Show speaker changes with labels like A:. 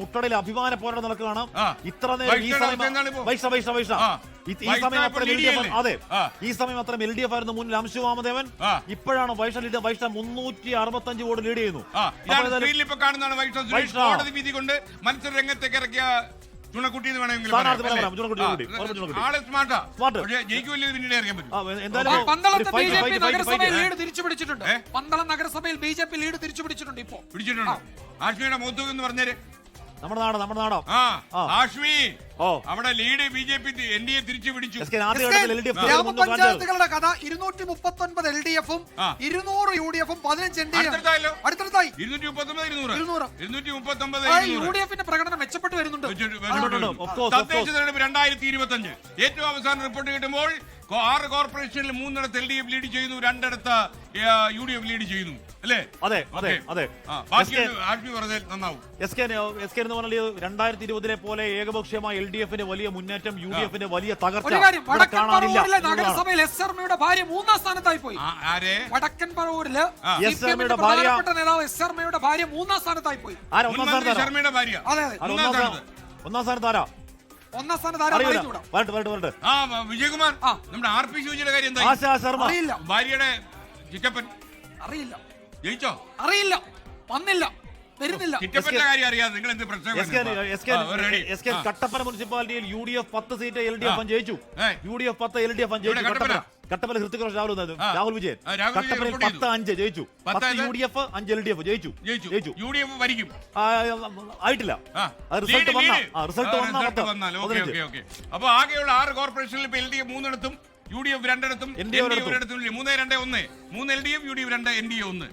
A: മുട്ടടയിൽ അഭിമാന പോരാട്ടം നടക്കുകയാണ്. ഇത്ര നേരം ഈ സമയം അത്ര LDF ആയിരുന്നു മുന്നിൽ അംശു വാമദേവൻ. ഇപ്പോഴാണ് വൈഷ്ണവ് 365 വോട്ട് ലീഡ് ചെയ്യുന്നു.
B: നഗരസഭയിൽ BJP ലീഡ് തിരിച്ചു പിടിച്ചിട്ടുണ്ട്. ഇപ്പോ
C: ആഷ്മിയുടെ മൂത്തൂക്ക് എന്ന് പറഞ്ഞേര്.
A: നമ്മുടെ നാടോ
C: ആഷ്മി അവിടെ ലീഡ് BJP NDA തിരിച്ചു പിടിച്ചു.
B: ഗ്രാമപഞ്ചായത്തുകളുടെ കഥ 239 LDF-ഉം 200 UDF-ഉം 15 NDA അടുത്തടുത്തായി. UDF-ന്റെ പ്രകടനം മെച്ചപ്പെട്ടു വരുന്നുണ്ട്.
C: തദ്ദേശ തെരഞ്ഞെടുപ്പ് 2025 ഏറ്റവും അവസാന റിപ്പോർട്ട് കിട്ടുമ്പോൾ 6 കോർപ്പറേഷനിൽ 3 LDF ലീഡ് ചെയ്യുന്നു, 2 UDF ലീഡ് ചെയ്യുന്നു അല്ലേ?
A: അതെ.
C: ആഷ്മി പറഞ്ഞാൽ നന്നാവും.
A: 2020 പോലെ ഏകപക്ഷീയമായ LDF-ന്റെ വലിയ മുന്നേറ്റം, UDF-ന്റെ വലിയ തകർച്ച
B: നഗരസഭയിൽ SRMയുടെ ഭാര്യ 3ാം സ്ഥാനത്തായി പോയി. വടക്കൻ പറവൂരില് പ്രധാനപ്പെട്ട നേതാവ് SRMയുടെ ഭാര്യ 3ാം സ്ഥാനത്തായി പോയി.
C: ശർമ്മയുടെ ഭാര്യ
A: ഒന്നാം സ്ഥാനത്താരാ?
C: വിജയകുമാർ. നമ്മുടെ RP ശിവജിയുടെ കാര്യം എന്താ? ഭാര്യയുടെ ചിറ്റപ്പൻ
B: അറിയില്ല.
C: ജയിച്ചോ?
B: അറിയില്ല, വന്നില്ല, വരുന്നില്ല.
C: ചിറ്റപ്പന്റെ കാര്യം അറിയാതെ നിങ്ങൾ എന്ത് പ്രശ്നം?
A: കട്ടപ്പന മുനിസിപ്പാലിറ്റിയിൽ UDF 10 സീറ്റ് LDF ജയിച്ചു. UDF 10 LDF ജയിച്ചു. കട്ടപ്പന ഹൃത്തിക് രാഹുൽ വിജയൻ കട്ടപ്പനയിൽ 10-5 ജയിച്ചു. 10 UDF 5 LDF ജയിച്ചു.
C: UDF ഭരിക്കും
A: ആയിട്ടില്ല. റിസൾട്ട് വന്നാൽ
C: അപ്പൊ ആകെയുള്ള 6 കോർപ്പറേഷനിൽ ഇപ്പൊ LDF 3 UDF 2 NDA 1 3 LDF UDF 2 NDA 1